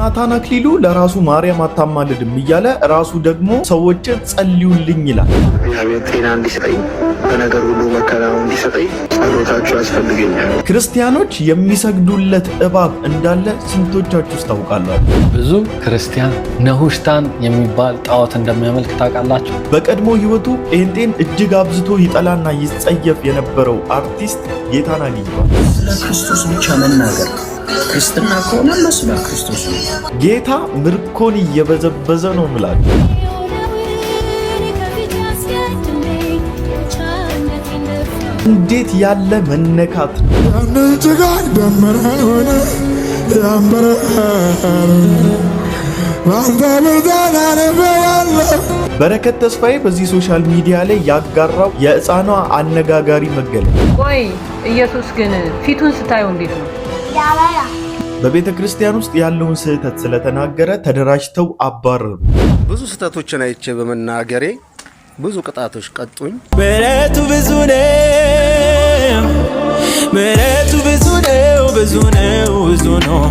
ዮናታን አክሊሉ ለራሱ ማርያም አታማልድም እያለ ራሱ ደግሞ ሰዎችን ጸልዩልኝ ይላል። እግዚአብሔር ጤና እንዲሰጠኝ በነገር ሁሉ መከናወን እንዲሰጠኝ ጸሎታችሁ ያስፈልገኛል። ክርስቲያኖች የሚሰግዱለት እባብ እንዳለ ስንቶቻችሁ ታውቃላችሁ? ብዙ ክርስቲያን ነሁሽታን የሚባል ጣዖት እንደሚያመልክ ታውቃላችሁ? በቀድሞ ህይወቱ ጴንጤን እጅግ አብዝቶ ይጠላና ይጸየፍ የነበረው አርቲስት ጌታን አግኝቷል። ስለ ክርስቶስ ብቻ መናገር ክርስትና ከሆነ መስለ ክርስቶስ ነው። ጌታ ምርኮን እየበዘበዘ ነው ምላችሁ። እንዴት ያለ መነካት በረከት ተስፋዬ በዚህ ሶሻል ሚዲያ ላይ ያጋራው የሕፃኗ አነጋጋሪ መገለጥ። ቆይ ኢየሱስ ግን ፊቱን ስታየው እንዴት ነው? በቤተ ክርስቲያን ውስጥ ያለውን ስህተት ስለተናገረ ተደራጅተው አባረሩ። ብዙ ስህተቶችን አይቼ በመናገሬ ብዙ ቅጣቶች ቀጡኝ። ምሕረቱ ብዙ ነው፣ ምሕረቱ ብዙ ነው፣ ብዙ ነው፣ ብዙ ነው፣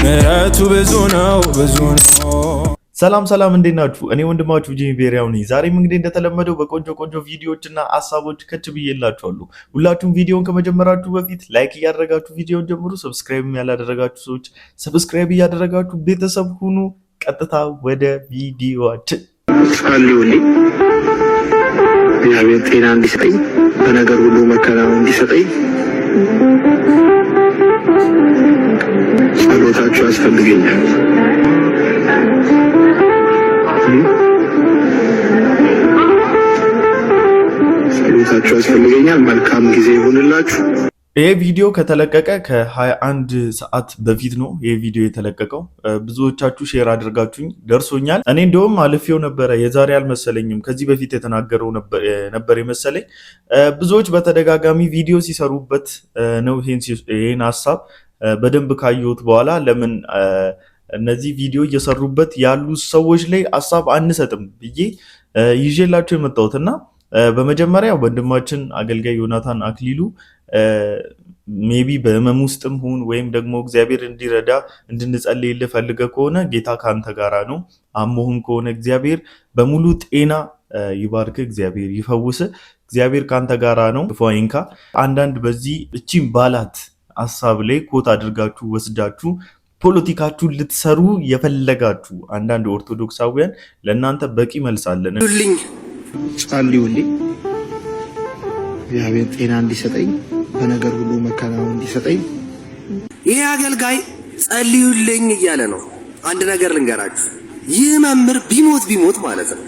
ምሕረቱ ብዙ ነው፣ ብዙ ነው። ሰላም ሰላም፣ እንዴት ናችሁ? እኔ ወንድማችሁ ጂሚ ቤሪያው ነኝ። ዛሬም እንግዲህ እንደተለመደው በቆንጆ ቪዲዮዎችና ሐሳቦች ከች ብዬላችኋለሁ። ሁላችሁም ቪዲዮውን ከመጀመራችሁ በፊት ላይክ እያደረጋችሁ ቪዲዮውን ጀምሩ። ሰብስክራይብ ያላደረጋችሁ ሰዎች ሰብስክራይብ እያደረጋችሁ ቤተሰብ ሁኑ። ቀጥታ ወደ ቪዲዮአችን። ጸልዩልኝ፣ እግዚአብሔር ጤና እንዲሰጠኝ በነገር ሁሉ መከናወን እንዲሰጠኝ ጸሎታችሁ ያስፈልገኛል። ጸሎታችሁ ያስፈልገኛል። መልካም ጊዜ ይሁንላችሁ። ይሄ ቪዲዮ ከተለቀቀ ከ21 ሰዓት በፊት ነው ይሄ ቪዲዮ የተለቀቀው። ብዙዎቻችሁ ሼር አድርጋችሁኝ ደርሶኛል። እኔ እንደውም አልፌው ነበረ፣ የዛሬ አልመሰለኝም። ከዚህ በፊት የተናገረው ነበር የመሰለኝ። ብዙዎች በተደጋጋሚ ቪዲዮ ሲሰሩበት ነው ይሄን ሀሳብ በደንብ ካየሁት በኋላ ለምን እነዚህ ቪዲዮ እየሰሩበት ያሉ ሰዎች ላይ ሀሳብ አንሰጥም ብዬ ይዤላችሁ የመጣሁትና በመጀመሪያ ወንድማችን አገልጋይ ዮናታን አክሊሉ ሜቢ በህመም ውስጥም ሁን ወይም ደግሞ እግዚአብሔር እንዲረዳ እንድንጸልይልህ ፈልገህ ከሆነ ጌታ ካንተ ጋራ ነው። አሞህም ከሆነ እግዚአብሔር በሙሉ ጤና ይባርክ፣ እግዚአብሔር ይፈውስ፣ እግዚአብሔር ካንተ ጋራ ነው። ፏይንካ አንዳንድ በዚህ እቺም ባላት ሀሳብ ላይ ኮት አድርጋችሁ ወስዳችሁ ፖለቲካችሁን ልትሰሩ የፈለጋችሁ አንዳንድ ኦርቶዶክሳውያን ለእናንተ በቂ መልሳለን። ጸልዩልኝ፣ እግዚአብሔር ጤና እንዲሰጠኝ በነገር ሁሉ መከናወን እንዲሰጠኝ። ይሄ አገልጋይ ጸልዩልኝ እያለ ነው። አንድ ነገር ልንገራችሁ፣ ይህ መምህር ቢሞት ማለት ነው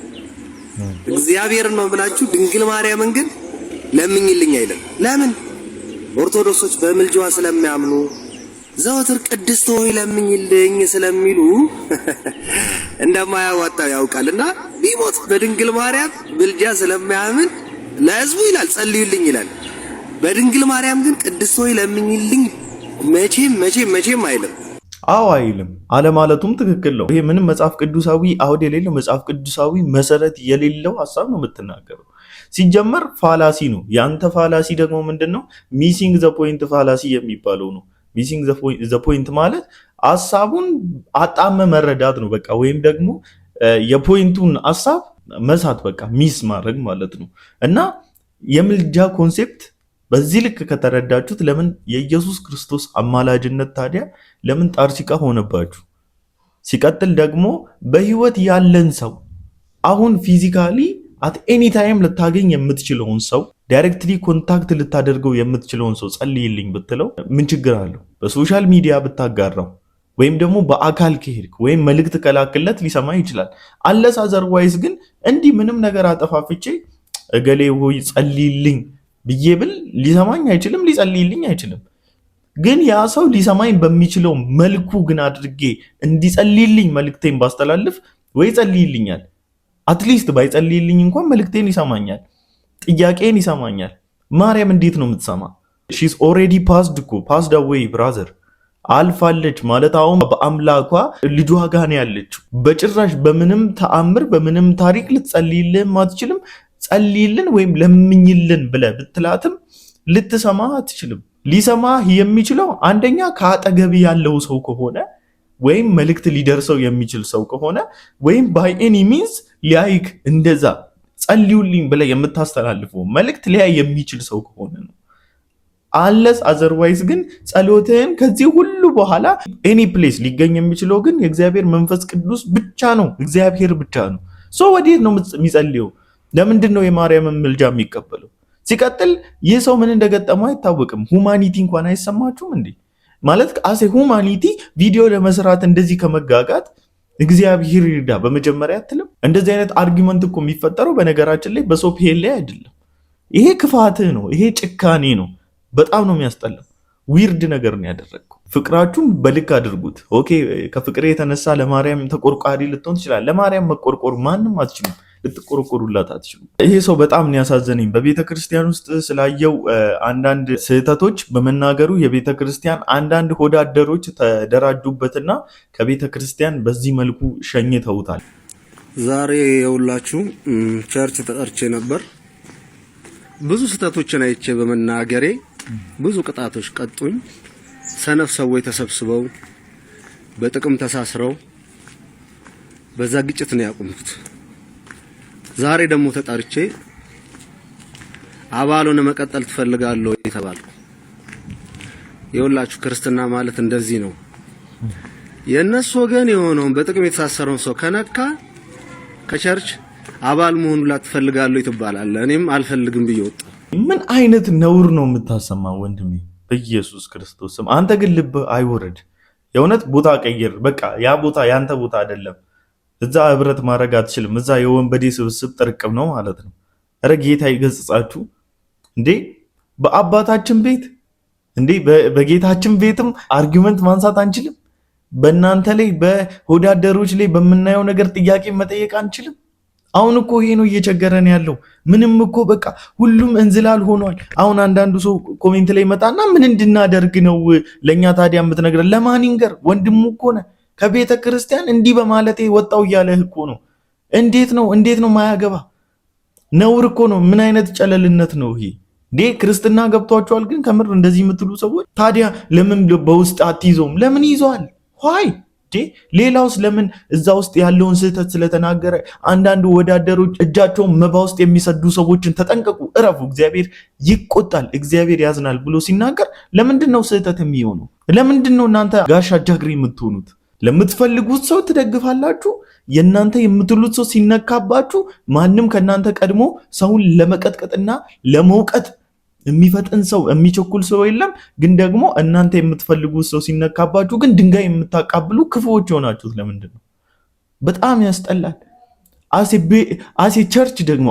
እግዚአብሔርን ነው ብላችሁ ድንግል ማርያምን ግን ለምኝልኝ አይልም። ለምን? ኦርቶዶክሶች በምልጃዋ ስለሚያምኑ ዘወትር ቅድስት ሆይ ለምኝልኝ ስለሚሉ እንደማያዋጣው ያውቃልና ቢሞት በድንግል ማርያም ምልጃ ስለሚያምን ለሕዝቡ ይላል ጸልዩልኝ ይላል። በድንግል ማርያም ግን ቅድስት ሆይ ለምኝልኝ መቼም አይልም። አዎ አይልም። አለማለቱም ትክክል ነው። ይሄ ምንም መጽሐፍ ቅዱሳዊ አውድ የሌለው መጽሐፍ ቅዱሳዊ መሰረት የሌለው ሐሳብ ነው የምትናገረው። ሲጀመር ፋላሲ ነው። ያንተ ፋላሲ ደግሞ ምንድነው? ሚሲንግ ዘ ፖይንት ፋላሲ የሚባለው ነው። ሚሲንግ ዘ ፖይንት ማለት ሐሳቡን አጣመ መረዳት ነው በቃ፣ ወይም ደግሞ የፖይንቱን ሐሳብ መሳት በቃ ሚስ ማድረግ ማለት ነው። እና የምልጃ ኮንሴፕት በዚህ ልክ ከተረዳችሁት ለምን የኢየሱስ ክርስቶስ አማላጅነት ታዲያ ለምን ጣርሲቃ ሆነባችሁ? ሲቀጥል ደግሞ በህይወት ያለን ሰው አሁን ፊዚካሊ አት ኤኒ ታይም ልታገኝ የምትችለውን ሰው ዳይሬክትሊ ኮንታክት ልታደርገው የምትችለውን ሰው ጸልይልኝ ብትለው ምን ችግር አለው? በሶሻል ሚዲያ ብታጋራው ወይም ደግሞ በአካል ከሄድክ ወይም መልእክት ከላክለት ሊሰማ ይችላል። አለስ አዘርዋይዝ ግን እንዲህ ምንም ነገር አጠፋፍቼ እገሌ ሆይ ጸልይልኝ ብዬ ብል ሊሰማኝ አይችልም፣ ሊጸልይልኝ አይችልም። ግን ያ ሰው ሊሰማኝ በሚችለው መልኩ ግን አድርጌ እንዲጸልይልኝ መልእክቴን ባስተላልፍ ወይ ጸልይልኛል፣ አትሊስት ባይጸልይልኝ እንኳን መልእክቴን ይሰማኛል፣ ጥያቄን ይሰማኛል። ማርያም እንዴት ነው የምትሰማ? ሺስ ኦልሬዲ ፓስድ አዌይ ብራዘር፣ አልፋለች ማለት አሁን በአምላኳ ልጇ ጋር ነው ያለችው። በጭራሽ በምንም ተአምር በምንም ታሪክ ልትጸልይልን አትችልም። ጸልይልን ወይም ለምኝልን ብለህ ብትላትም ልትሰማ አትችልም። ሊሰማ የሚችለው አንደኛ ከአጠገብ ያለው ሰው ከሆነ ወይም መልእክት ሊደርሰው የሚችል ሰው ከሆነ ወይም ባይ ኤኒ ሚንስ ሊያይክ እንደዛ ጸልዩልኝ ብለህ የምታስተላልፈው መልእክት ሊያይ የሚችል ሰው ከሆነ ነው። አለስ አዘርዋይዝ ግን ጸሎትህን ከዚህ ሁሉ በኋላ ኤኒ ፕሌስ ሊገኝ የሚችለው ግን የእግዚአብሔር መንፈስ ቅዱስ ብቻ ነው፣ እግዚአብሔር ብቻ ነው። ሶ ወዴት ነው የሚጸልየው? ለምንድን ነው የማርያምን ምልጃ የሚቀበለው? ሲቀጥል ይህ ሰው ምን እንደገጠመው አይታወቅም። ሁማኒቲ እንኳን አይሰማችሁም እንዴ? ማለት አሴ ሁማኒቲ ቪዲዮ ለመስራት እንደዚህ ከመጋጋት እግዚአብሔር ይርዳ በመጀመሪያ አትልም? እንደዚህ አይነት አርጊመንት እኮ የሚፈጠረው በነገራችን ላይ በሰው ፔል ላይ አይደለም። ይሄ ክፋትህ ነው፣ ይሄ ጭካኔ ነው። በጣም ነው የሚያስጠላው። ዊርድ ነገር ነው ያደረግከው። ፍቅራችሁን በልክ አድርጉት። ኦኬ ከፍቅሬ የተነሳ ለማርያም ተቆርቋሪ ልትሆን ትችላል። ለማርያም መቆርቆር ማንም አትችሉም፣ ልትቆረቆሩላት አትችሉም። ይሄ ሰው በጣም ነው ያሳዘነኝ። በቤተ ክርስቲያን ውስጥ ስላየው አንዳንድ ስህተቶች በመናገሩ የቤተ ክርስቲያን አንዳንድ ሆዳደሮች ተደራጁበትና ከቤተ ክርስቲያን በዚህ መልኩ ሸኝተውታል። ዛሬ የሁላችሁ ቸርች ተጠርቼ ነበር። ብዙ ስህተቶችን አይቼ በመናገሬ ብዙ ቅጣቶች ቀጡኝ። ሰነፍ ሰዎች ተሰብስበው በጥቅም ተሳስረው በዛ ግጭት ነው ያቆምኩት። ዛሬ ደግሞ ተጠርቼ አባሉን መቀጠል ትፈልጋለህ ተባልኩ። የሁላችሁ ክርስትና ማለት እንደዚህ ነው። የነሱ ወገን የሆነውን በጥቅም የተሳሰረውን ሰው ከነካ ከቸርች አባል መሆኑ ላትፈልጋለህ ትባላለህ። እኔም አልፈልግም ብዬ ወጣ። ምን አይነት ነውር ነው የምታሰማው ወንድሜ? በኢየሱስ ክርስቶስ ስም አንተ ግን ልብ አይወረድ። የእውነት ቦታ ቀይር። በቃ ያ ቦታ ያንተ ቦታ አይደለም። እዛ ህብረት ማድረግ አትችልም። እዛ የወንበዴ ስብስብ ጥርቅም ነው ማለት ነው። ኧረ ጌታ ይገስጻችሁ እንዴ! በአባታችን ቤት እንዴ በጌታችን ቤትም አርጊመንት ማንሳት አንችልም? በእናንተ ላይ በሆዳደሮች ላይ በምናየው ነገር ጥያቄ መጠየቅ አንችልም? አሁን እኮ ይሄ ነው እየቸገረን ያለው። ምንም እኮ በቃ ሁሉም እንዝላል ሆኗል። አሁን አንዳንዱ ሰው ኮሜንት ላይ መጣና ምን እንድናደርግ ነው ለኛ ታዲያ የምትነግረን? ለማን ይንገር? ወንድሙ እኮ ነው ከቤተ ክርስቲያን እንዲህ በማለቴ ወጣው እያለህ እኮ ነው። እንዴት ነው ማያገባ? ነውር እኮ ነው። ምን አይነት ጨለልነት ነው ይሄ? ክርስትና ገብቷቸዋል። ግን ከምር እንደዚህ የምትሉ ሰዎች ታዲያ ለምን በውስጥ አትይዘውም? ለምን ይዘዋል? ሆይ ሌላውስ ለምን እዛ ውስጥ ያለውን ስህተት ስለተናገረ አንዳንድ ወዳደሮች እጃቸውን መባ ውስጥ የሚሰዱ ሰዎችን ተጠንቀቁ፣ እረፉ፣ እግዚአብሔር ይቆጣል፣ እግዚአብሔር ያዝናል ብሎ ሲናገር ለምንድን ነው ስህተት የሚሆነው? ለምንድን ነው እናንተ ጋሻ ጃግሬ የምትሆኑት? ለምትፈልጉት ሰው ትደግፋላችሁ። የእናንተ የምትሉት ሰው ሲነካባችሁ ማንም ከእናንተ ቀድሞ ሰውን ለመቀጥቀጥና ለመውቀጥ የሚፈጥን ሰው የሚቸኩል ሰው የለም። ግን ደግሞ እናንተ የምትፈልጉት ሰው ሲነካባችሁ ግን ድንጋይ የምታቃብሉ ክፉዎች የሆናችሁት ለምንድን ነው? በጣም ያስጠላል። አሴ ቸርች ደግሞ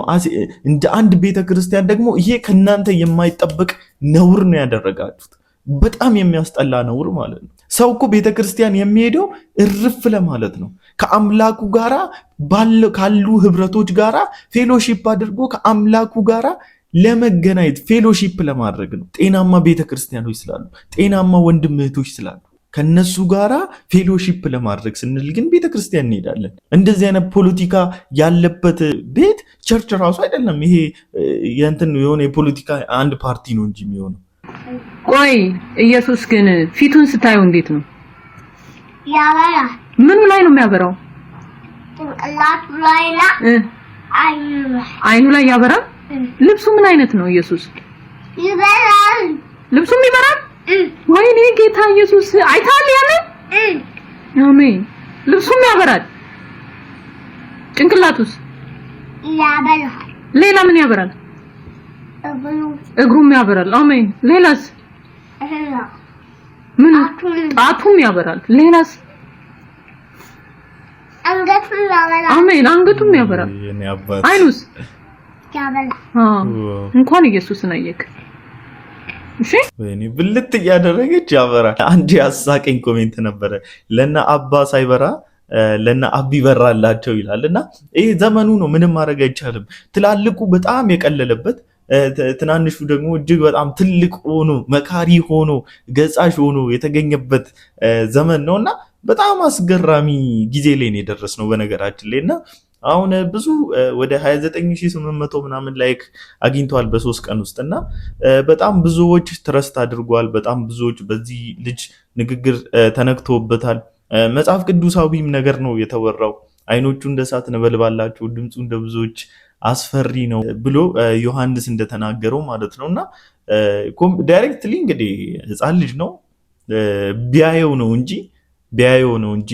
እንደ አንድ ቤተ ክርስቲያን ደግሞ ይሄ ከእናንተ የማይጠበቅ ነውር ነው ያደረጋችሁት። በጣም የሚያስጠላ ነውር ማለት ነው። ሰው እኮ ቤተ ክርስቲያን የሚሄደው እርፍ ለማለት ነው። ከአምላኩ ጋራ ካሉ ህብረቶች ጋራ ፌሎሺፕ አድርጎ ከአምላኩ ጋራ ለመገናኘት ፌሎሺፕ ለማድረግ ነው። ጤናማ ቤተክርስቲያኖች ስላሉ፣ ጤናማ ወንድም እህቶች ስላሉ ከነሱ ጋራ ፌሎሺፕ ለማድረግ ስንል ግን ቤተክርስቲያን እንሄዳለን። እንደዚህ አይነት ፖለቲካ ያለበት ቤት ቸርች ራሱ አይደለም። ይሄ የእንትን የሆነ የፖለቲካ አንድ ፓርቲ ነው እንጂ የሚሆነው። ቆይ ኢየሱስ ግን ፊቱን ስታዩ እንዴት ነው ያበራል? ምኑ ላይ ነው የሚያበራው? ጭንቅላቱ ላይ አይኑ ላይ ያበራል። ልብሱ ምን አይነት ነው? ኢየሱስ ይበራል። ልብሱም ይበራል። ወይኔ ጌታ ኢየሱስ አይታል ያለ አሜን። ልብሱም ያበራል። ጭንቅላቱስ ያበራል። ሌላ ምን ያበራል? እግሩም ያበራል። አሜን። ሌላስ? ምን? ጣቱም ያበራል። ሌላስ? አንገቱም ያበራል። አሜን። አንገቱም ያበራል። አይኑስ ያበራል። እንኳን ኢየሱስን አየክ። እሺ ወይኔ ብልት እያደረገች ያበራል። አንድ ያሳቀኝ ኮሜንት ነበረ። ለና አባ ሳይበራ ለና አቢ በራላቸው ይላልና ይሄ ዘመኑ ነው። ምንም ማድረግ አይቻልም። ትላልቁ በጣም የቀለለበት ትናንሹ ደግሞ እጅግ በጣም ትልቅ ሆኖ መካሪ ሆኖ ገጻሽ ሆኖ የተገኘበት ዘመን ነውና በጣም አስገራሚ ጊዜ ላይ ነው የደረስነው በነገራችን ላይና አሁን ብዙ ወደ 29800 ምናምን ላይክ አግኝቷል በ3 ቀን ውስጥና በጣም ብዙዎች ትረስት አድርጓል። በጣም ብዙዎች በዚህ ልጅ ንግግር ተነክቶበታል። መጽሐፍ ቅዱሳዊም ነገር ነው የተወራው። አይኖቹ እንደ እሳት ነበልባላቸው፣ ድምፁ እንደ ብዙዎች አስፈሪ ነው ብሎ ዮሐንስ እንደተናገረው ማለት ነው። እና ዳይሬክትሊ እንግዲህ ህፃን ልጅ ነው ቢያየው ነው እንጂ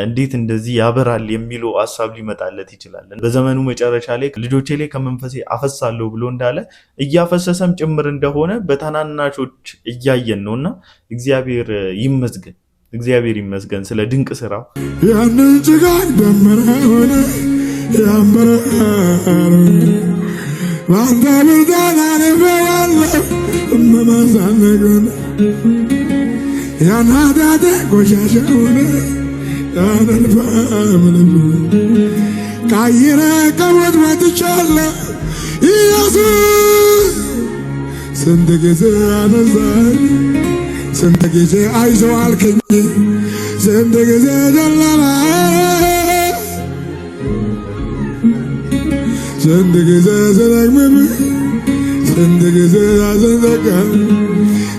እንዴት እንደዚህ ያበራል የሚለው ሐሳብ ሊመጣለት ይችላል። በዘመኑ መጨረሻ ላይ ልጆቼ ላይ ከመንፈሴ አፈሳለሁ ብሎ እንዳለ እያፈሰሰም ጭምር እንደሆነ በታናናሾች እያየን ነውና እግዚአብሔር ይመስገን ስለ ድንቅ ስራው። ያንን ጭጋግ ደመና ሆነ ያምበረ ዋንታ ብርዳና ያለው መማሳነገን ያናዳደ ቆሻሻ ሆነ ያነልፋ ምንም ቃይረ ቀወት ወጥቻለሁ ኢየሱስ ስንት ጊዜ አነሳኝ ስንት ጊዜ አይዞህ አልከኝ ስንት ጊዜ ጨለማ ስንት ጊዜ ስደክምብህ ስንት ጊዜ አስንዘጋ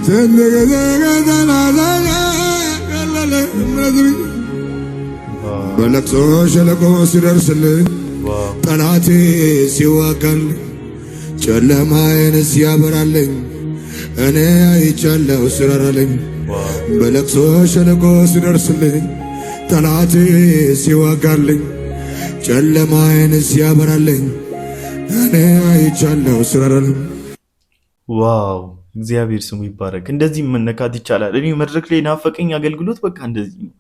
ስንት ጊዜ ከተናዘጋ ቀለለ እምነትብኝ በለቅሶ ሸለቆ ሲደርስልኝ ጠላቴ ሲዋጋልኝ ጨለማዬን ሲያበራልኝ እኔ አይቻለሁ ስራራለኝ በለቅሶ ሸለቆ ሲደርስልኝ ጠላቴ ሲዋጋልኝ ጨለማዬን ሲያበራልኝ እኔ አይቻለሁ ስራራለኝ። ዋው እግዚአብሔር ስሙ ይባረክ። እንደዚህ መነካት ይቻላል። እኔ መድረክ ላይ ናፈቀኝ አገልግሎት በቃ እንደዚህ ነው።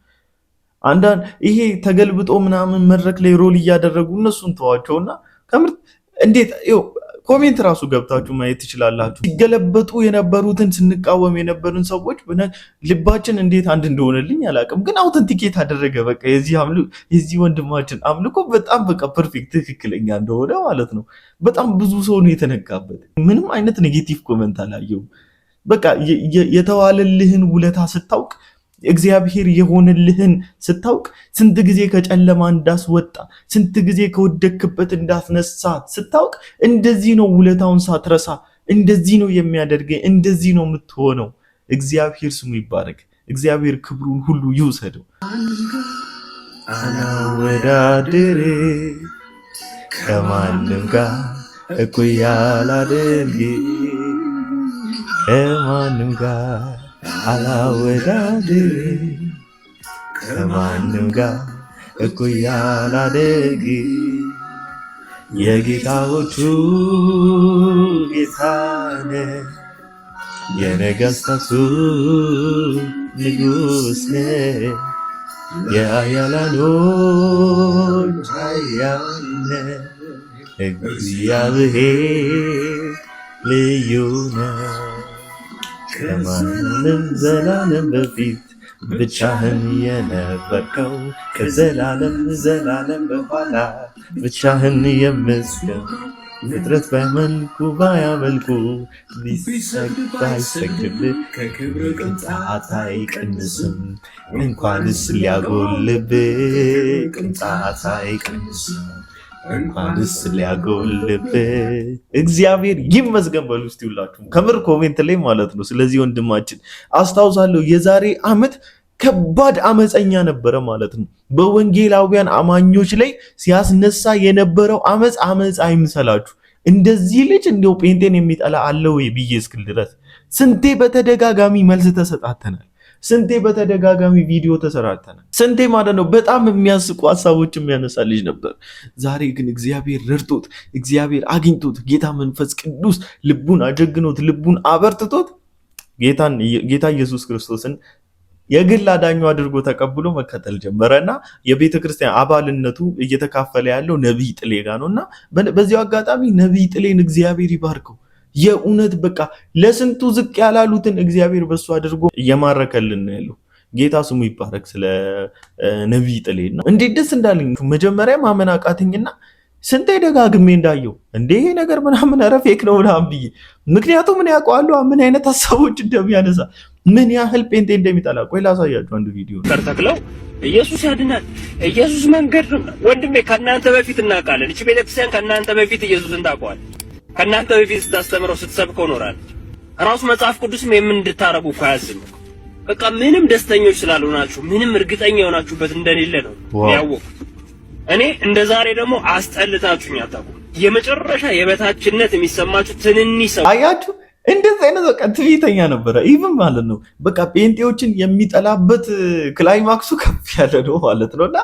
አንዳንድ ይሄ ተገልብጦ ምናምን መድረክ ላይ ሮል እያደረጉ እነሱን ተዋቸውና ከምርት እንዴት ኮሜንት ራሱ ገብታችሁ ማየት ትችላላችሁ። ሲገለበጡ የነበሩትን ስንቃወም የነበሩን ሰዎች ልባችን እንዴት አንድ እንደሆነልኝ አላውቅም፣ ግን አውተንቲኬት አደረገ። በቃ የዚህ ወንድማችን አምልኮ በጣም በቃ ፐርፌክት ትክክለኛ እንደሆነ ማለት ነው። በጣም ብዙ ሰው ነው የተነካበት። ምንም አይነት ኔጌቲቭ ኮመንት አላየሁም። በቃ የተዋለልህን ውለታ ስታውቅ እግዚአብሔር የሆነልህን ስታውቅ ስንት ጊዜ ከጨለማ እንዳስወጣ ስንት ጊዜ ከወደክበት እንዳስነሳ ስታውቅ እንደዚህ ነው ውለታውን ሳትረሳ እንደዚህ ነው የሚያደርገኝ እንደዚህ ነው የምትሆነው። እግዚአብሔር ስሙ ይባረክ። እግዚአብሔር ክብሩን ሁሉ ይውሰደው። አላወዳድር ከማንም ጋር እኩያ ላደርግ ከማንም ጋር አላወዳድር ከማንም ጋር እኩያ ላደርግ የጌታዎቹ ጌታ ነህ የነገሥታቱ ንጉሥ ነህ የኃያላኖች ኃያል ነህ እግዚአብሔር ልዩ ነህ ከማንም ዘላለም በፊት ብቻህን የነበርከው ከዘላለም በኋላ ብቻህን የምትገኝ ፍጥረት ባያመልኩ ባይሰግድልህ ከክብር ቅንጣት አይቀንስም። እንኳንስ ሊያጎልብህ ቅንጣት አይቀንስም። እንኳንስ ሊያጎልብህ እግዚአብሔር ይመስገን በሉ እስቲ ሁላችሁም ከምር ኮሜንት ላይ ማለት ነው። ስለዚህ ወንድማችን አስታውሳለሁ የዛሬ ዓመት ከባድ አመፀኛ ነበረ ማለት ነው። በወንጌላውያን አማኞች ላይ ሲያስነሳ የነበረው አመፅ አይምሰላችሁ። እንደዚህ ልጅ እንደው ጴንጤን የሚጠላ አለ ወይ ብዬ እስክል ድረስ ስንቴ በተደጋጋሚ መልስ ተሰጣተናል። ስንቴ በተደጋጋሚ ቪዲዮ ተሰራርተናል። ስንቴ ማለት ነው በጣም የሚያስቁ ሀሳቦች የሚያነሳ ልጅ ነበር። ዛሬ ግን እግዚአብሔር ረድቶት እግዚአብሔር አግኝቶት ጌታ መንፈስ ቅዱስ ልቡን አጀግኖት ልቡን አበርትቶት ጌታ ኢየሱስ ክርስቶስን የግል አዳኙ አድርጎ ተቀብሎ መከተል ጀመረና የቤተ ክርስቲያን አባልነቱ እየተካፈለ ያለው ነብይ ጥሌ ጋር ነውና በዚያው አጋጣሚ ነብይ ጥሌን እግዚአብሔር ይባርከው። የእውነት በቃ ለስንቱ ዝቅ ያላሉትን እግዚአብሔር በሱ አድርጎ እየማረከልን ነው ያለው። ጌታ ስሙ ይባረክ። ስለ ነብይ ጥሌና እንዴት ደስ እንዳለኝ መጀመሪያ ማመን አቃተኝና ስንቴ ደጋግሜ እንዳየው ይሄ ነገር ምናምን ፌክ ነው ምናምን ብዬ ምክንያቱም ምን ያውቀዋለሁ ምን አይነት ሀሳቦች እንደሚያነሳ ምን ያህል ጴንጤ እንደሚጠላ። ቆይ ላሳያችሁ አንዱ ቪዲዮ ተከታትለው ኢየሱስ ያድናል፣ ኢየሱስ መንገድ ነው። ወንድሜ ከእናንተ በፊት እናውቃለን። እቺ ቤተክርስቲያን ከእናንተ በፊት ኢየሱስን ታውቀዋለች። ከእናንተ በፊት ስታስተምረው ስትሰብከው ኖራለች። ራሱ መጽሐፍ ቅዱስም የምን እንድታረጉ እኮ አያዝም። በቃ ምንም ደስተኞች ስላልሆናችሁ ምንም እርግጠኛ የሆናችሁበት እንደሌለ ነው ያወቁት። እኔ እንደ ዛሬ ደግሞ አስጠልታችሁኝ አታውቁም። የመጨረሻ የበታችነት የሚሰማችሁ ትንንሽ ሰው አያችሁ። እንደዚህ አይነት በቃ ትዕቢተኛ ነበረ። ኢቭን ማለት ነው በቃ ጴንጤዎችን የሚጠላበት ክላይማክሱ ከፍ ያለ ነው ማለት ነውና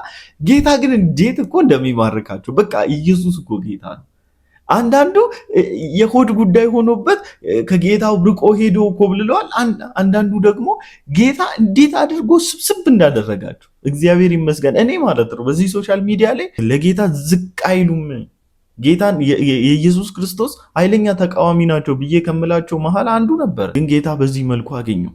ጌታ ግን እንዴት እኮ እንደሚማርካቸው በቃ ኢየሱስ እኮ ጌታ ነው። አንዳንዱ የሆድ ጉዳይ ሆኖበት ከጌታው ርቆ ሄዶ ኮብልለዋል። አንዳንዱ ደግሞ ጌታ እንዴት አድርጎ ስብስብ እንዳደረጋቸው እግዚአብሔር ይመስገን። እኔ ማለት ነው በዚህ ሶሻል ሚዲያ ላይ ለጌታ ዝቅ አይሉም፣ ጌታን የኢየሱስ ክርስቶስ ኃይለኛ ተቃዋሚ ናቸው ብዬ ከምላቸው መሃል አንዱ ነበር። ግን ጌታ በዚህ መልኩ አገኘው።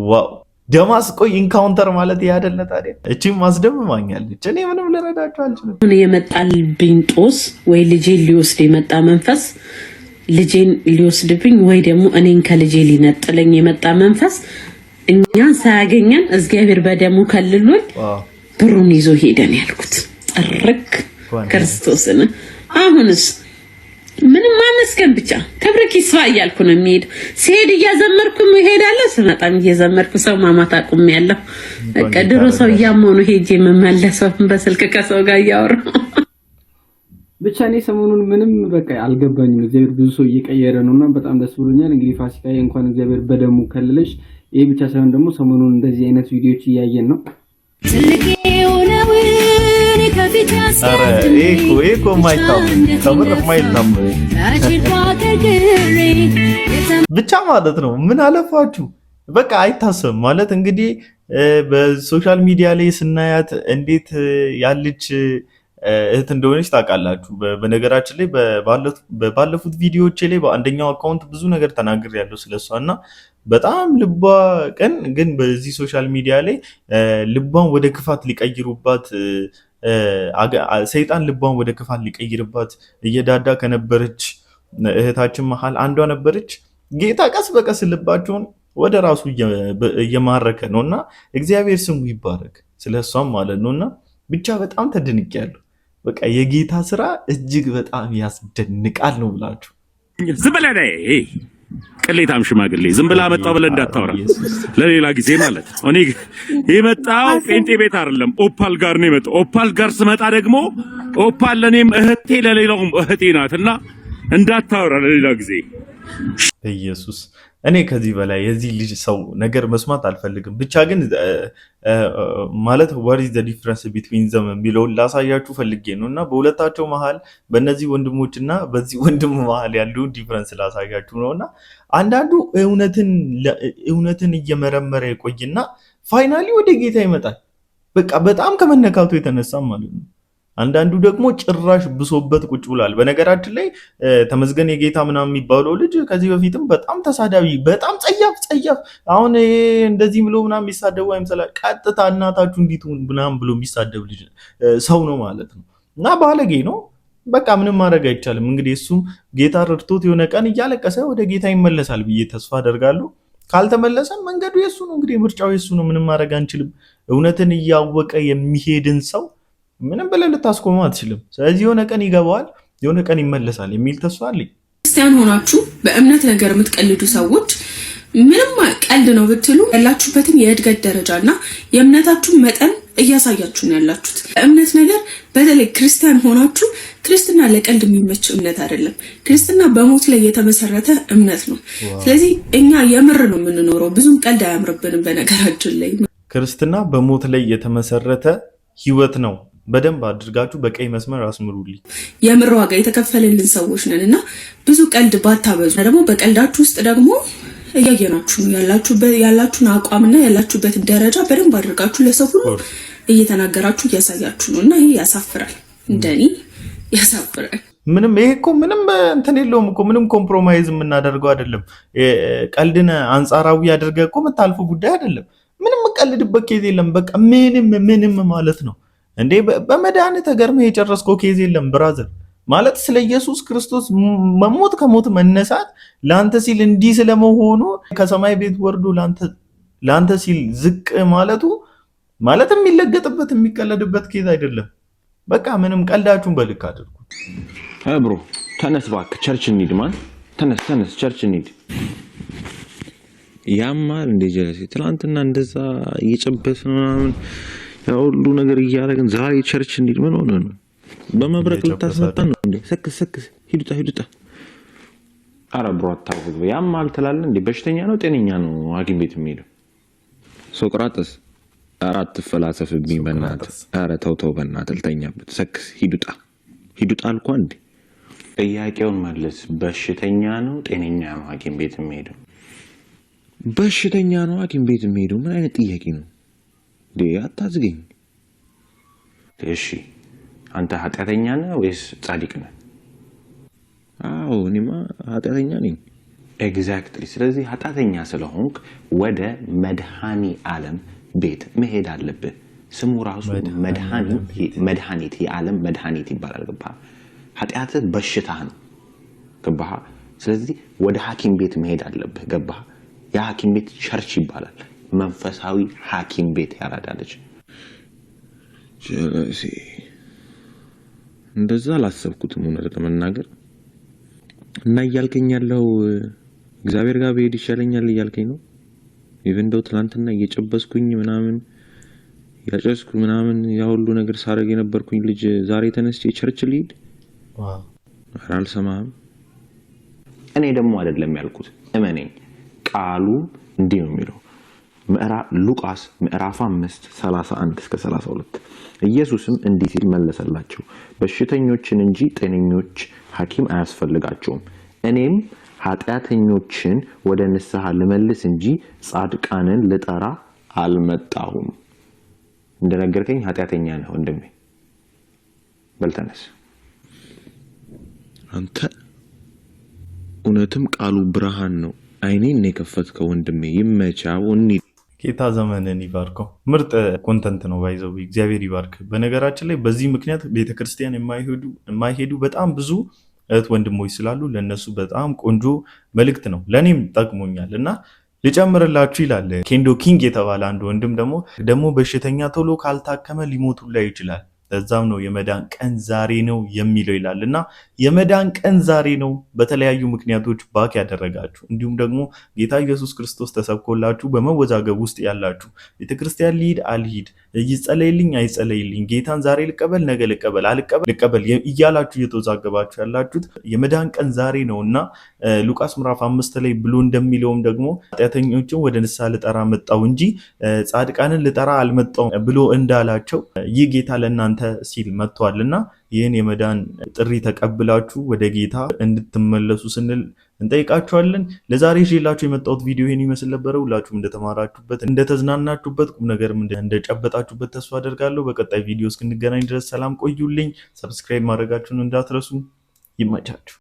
ዋው! ደማስቆ ኢንካውንተር ማለት ያደለ ታዲያ እቺም ማስደምማኛለች። እኔ ምንም ልረዳቸው አልችልም። የመጣልብኝ ጦስ ወይ ልጄን ሊወስድ የመጣ መንፈስ ልጄን ሊወስድብኝ ወይ ደግሞ እኔን ከልጄ ሊነጥለኝ የመጣ መንፈስ እኛን ሳያገኘን እግዚአብሔር በደሙ ከልሎኝ ብሩን ይዞ ሄደን ያልኩት ጥርክ ክርስቶስን። አሁንስ ምንም ማመስገን ብቻ ተብረክ ይስፋ እያልኩ ነው የሚሄድ። ሲሄድ እያዘመርኩም እሄዳለሁ፣ ስመጣም እየዘመርኩ ሰው ማማት አቁሜያለሁ። በቃ ድሮ ሰው እያመኑ ሄጄ የምመለሰው በስልክ ከሰው ጋር እያወራሁ ብቻ። እኔ ሰሞኑን ምንም በቃ አልገባኝም። እግዚአብሔር ብዙ ሰው እየቀየረ ነውና በጣም ደስ ብሎኛል። እንግዲህ ፋሲካዬ እንኳን እግዚአብሔር በደሙ ከልለሽ። ይሄ ብቻ ሳይሆን ደግሞ ሰሞኑን እንደዚህ አይነት ቪዲዮዎች እያየን ነው። ብቻ ማለት ነው ምን አለፋችሁ በቃ አይታሰብም ማለት እንግዲህ በሶሻል ሚዲያ ላይ ስናያት እንዴት ያለች እህት እንደሆነች ታውቃላችሁ። በነገራችን ላይ ባለፉት ቪዲዮዎች ላይ በአንደኛው አካውንት ብዙ ነገር ተናግሬያለሁ ስለሷ እና በጣም ልቧ ቀን ግን በዚህ ሶሻል ሚዲያ ላይ ልቧን ወደ ክፋት ሊቀይሩባት ሰይጣን ልቧን ወደ ክፋት ሊቀይርባት እየዳዳ ከነበረች እህታችን መሃል አንዷ ነበረች። ጌታ ቀስ በቀስ ልባቸውን ወደ ራሱ እየማረከ ነውና እግዚአብሔር ስሙ ይባረክ ስለሷም ማለት ነውና ብቻ በጣም ተደንቄያለሁ። በቃ የጌታ ስራ እጅግ በጣም ያስደንቃል ነው ብላችሁ ዝም ብለህ ቅሌታም ሽማግሌ ዝም ብለህ መጣው ብለህ እንዳታወራ ለሌላ ጊዜ ማለት ነው። እኔ የመጣው ጴንጤ ቤት አይደለም ኦፓል ጋር ነው የመጣው። ኦፓል ጋር ስመጣ ደግሞ ኦፓል ለኔም እህቴ ለሌላውም እህቴ ናትና እንዳታወራ ለሌላ ጊዜ። ኢየሱስ እኔ ከዚህ በላይ የዚህ ልጅ ሰው ነገር መስማት አልፈልግም። ብቻ ግን ማለት what is the difference between them የሚለውን ላሳያችሁ ፈልጌ ነው እና በሁለታቸው መሃል በእነዚህ ወንድሞች እና በዚህ ወንድም መሃል ያለውን ዲፍረንስ ላሳያችሁ ነው እና አንዳንዱ እውነትን እየመረመረ ይቆይና ፋይናሊ ወደ ጌታ ይመጣል። በቃ በጣም ከመነካቱ የተነሳ ማለት ነው። አንዳንዱ ደግሞ ጭራሽ ብሶበት ቁጭ ብሏል። በነገራችን ላይ ተመስገን የጌታ ምናምን የሚባለው ልጅ ከዚህ በፊትም በጣም ተሳዳቢ፣ በጣም ጸያፍ አሁን እንደዚህ ብሎ ምናምን የሚሳደቡ አይምሰላ ቀጥታ እናታችሁ እንዲት ምናምን ብሎ የሚሳደብ ልጅ ሰው ነው ማለት ነው እና ባለጌ ነው። በቃ ምንም ማድረግ አይቻልም። እንግዲህ እሱም ጌታ ረድቶት የሆነ ቀን እያለቀሰ ወደ ጌታ ይመለሳል ብዬ ተስፋ አደርጋለሁ። ካልተመለሰ መንገዱ የሱ ነው፣ እንግዲህ ምርጫው የሱ ነው። ምንም ማድረግ አንችልም። እውነትን እያወቀ የሚሄድን ሰው ምንም ብለህ ልታስቆመው አትችልም። ስለዚህ የሆነ ቀን ይገባዋል፣ የሆነ ቀን ይመለሳል የሚል ተስፋ አለኝ። ክርስቲያን ሆናችሁ በእምነት ነገር የምትቀልዱ ሰዎች ምንም ቀልድ ነው ብትሉ ያላችሁበትን የእድገት ደረጃና የእምነታችሁን መጠን እያሳያችሁ ነው ያላችሁት። እምነት ነገር በተለይ ክርስቲያን ሆናችሁ ክርስትና ለቀልድ የሚመች እምነት አይደለም። ክርስትና በሞት ላይ የተመሰረተ እምነት ነው። ስለዚህ እኛ የምር ነው የምንኖረው፣ ብዙም ቀልድ አያምርብንም። በነገራችን ላይ ክርስትና በሞት ላይ የተመሰረተ ህይወት ነው። በደንብ አድርጋችሁ በቀይ መስመር አስምሩልኝ። የምር ዋጋ የተከፈለልን ሰዎች ነን እና ብዙ ቀልድ ባታበዙ። ደግሞ በቀልዳችሁ ውስጥ ደግሞ እያየናችሁ ያላችሁን አቋምና ያላችሁበትን ደረጃ በደንብ አድርጋችሁ ለሰው ሁሉ እየተናገራችሁ እያሳያችሁ ነው እና ይሄ ያሳፍራል፣ እንደኔ ያሳፍራል። ምንም ይሄ እኮ ምንም እንትን የለውም እኮ ምንም ኮምፕሮማይዝ የምናደርገው አይደለም። ቀልድን አንጻራዊ አድርገህ እኮ የምታልፉ ጉዳይ አይደለም። ምንም ቀልድበት ኬዝ የለም። በቃ ምንም ማለት ነው እንዴ በመድኃኒት ተገርመህ የጨረስከው ኬዝ የለም ብራዘር። ማለት ስለ ኢየሱስ ክርስቶስ መሞት ከሞት መነሳት ላንተ ሲል እንዲህ ስለመሆኑ ከሰማይ ቤት ወርዶ ላንተ ሲል ዝቅ ማለቱ ማለት የሚለገጥበት የሚቀለድበት ኬዝ አይደለም። በቃ ምንም ቀልዳችሁን በልክ አድርጉ። ብሮ ተነስ እባክህ ቸርች እንሂድ። ማን ተነስ ቸርች እንሂድ። ያማል እንደ ጀለሴ ትላንትና እንደዛ እየጨበስ ነው ምናምን ያ ሁሉ ነገር እያደረግን ዛሬ ቸርች እንዴት ምን ሆነ ነው? በመብረቅ ልታስመጣን ነው እንዴ? ሰክስ ሂዱታ ኧረ ብሮ አታውቁት ያማል ትላለህ እንዴ? በሽተኛ ነው ጤነኛ ነው ሐኪም ቤት የሚሄደው? ሶቅራጥስ አራት ፈላሰፍብኝ በእናትህ ኧረ ተው በእናትህ ልተኛበት ሰክስ ሂዱጣ አልኳ እንዴ? ጥያቄውን መልስ። በሽተኛ ነው ጤነኛ ነው ሐኪም ቤት የሚሄደው? በሽተኛ ነው ሐኪም ቤት የሚሄደው? ምን አይነት ጥያቄ ነው እንዴ? አታዝገኝ። እሺ አንተ ኃጢአተኛ ነህ ወይስ ጻድቅ ነህ? አዎ እኔማ ኃጢአተኛ ነኝ። ኤግዛክትሊ። ስለዚህ ኃጢአተኛ ስለሆንክ ወደ መድኃኒ ዓለም ቤት መሄድ አለብህ። ስሙ ራሱ መድኃኒት የዓለም መድኃኒት ይባላል። ገባህ? ኃጢአትህ በሽታህ ነው። ገባህ? ስለዚህ ወደ ሐኪም ቤት መሄድ አለብህ። ገባህ? ያ ሐኪም ቤት ቸርች ይባላል። መንፈሳዊ ሐኪም ቤት ያራዳለች። ጀለሴ እንደዛ አላሰብኩትም እውነት ለመናገር እና እያልከኝ ያለው እግዚአብሔር ጋር ብሄድ ይሻለኛል እያልከኝ ነው? ኢቭን ዶ ትላንትና እየጨበስኩኝ ምናምን ያጨስኩ ምናምን ያ ሁሉ ነገር ሳረግ የነበርኩኝ ልጅ ዛሬ ተነስቼ ቸርች ልሂድ? አልሰማህም። እኔ ደግሞ አይደለም ያልኩት እመነኝ። ቃሉ እንዲህ ነው የሚለው ሉቃስ ምዕራፍ 5:31-32 ኢየሱስም እንዲህ ሲል መለሰላቸው፣ በሽተኞችን እንጂ ጤነኞች ሐኪም አያስፈልጋቸውም። እኔም ኃጢአተኞችን ወደ ንስሐ ልመልስ እንጂ ጻድቃንን ልጠራ አልመጣሁም። እንደነገርከኝ ኃጢአተኛ ነህ ወንድሜ። በልተነስ አንተ እውነትም ቃሉ ብርሃን ነው። አይኔን ነው የከፈትከው ወንድሜ። ይመቻው። ጌታ ዘመንን ይባርከው። ምርጥ ኮንተንት ነው ባይዘው። እግዚአብሔር ይባርክ። በነገራችን ላይ በዚህ ምክንያት ቤተክርስቲያን የማይሄዱ በጣም ብዙ እህት ወንድሞች ስላሉ ለነሱ በጣም ቆንጆ መልእክት ነው። ለኔም ጠቅሞኛል እና ልጨምርላችሁ ይላል ኬንዶ ኪንግ የተባለ አንድ ወንድም ደግሞ በሽተኛ ቶሎ ካልታከመ ሊሞቱላ ይችላል። ለዛም ነው የመዳን ቀን ዛሬ ነው የሚለው ይላል እና የመዳን ቀን ዛሬ ነው። በተለያዩ ምክንያቶች ባክ ያደረጋችሁ እንዲሁም ደግሞ ጌታ ኢየሱስ ክርስቶስ ተሰብኮላችሁ በመወዛገብ ውስጥ ያላችሁ ቤተክርስቲያን ልሂድ አልሂድ፣ ይጸለይልኝ አይጸለይልኝ፣ ጌታን ዛሬ ልቀበል ነገ ልቀበል እያላችሁ እየተወዛገባችሁ ያላችሁት የመዳን ቀን ዛሬ ነው እና ሉቃስ ምዕራፍ 5 ላይ ብሎ እንደሚለውም ደግሞ ኃጢአተኞችን ወደ ንስሐ ልጠራ መጣሁ እንጂ ጻድቃንን ልጠራ አልመጣሁም ብሎ እንዳላቸው ይህ ጌታ ለእናንተ ሲል መጥቷልና ይህን የመዳን ጥሪ ተቀብላችሁ ወደ ጌታ እንድትመለሱ ስንል እንጠይቃችኋለን። ለዛሬ ይዤላችሁ የመጣሁት ቪዲዮ ይሄን ይመስል ነበር። ሁላችሁም እንደተማራችሁበት እንደተዝናናችሁበት ቁም ነገርም እንደጨበጣችሁበት ተስፋ አደርጋለሁ። በቀጣይ ቪዲዮ እስክንገናኝ ድረስ ሰላም ቆዩልኝ። ሰብስክራይብ ማድረጋችሁን እንዳትረሱ። ይመቻችሁ።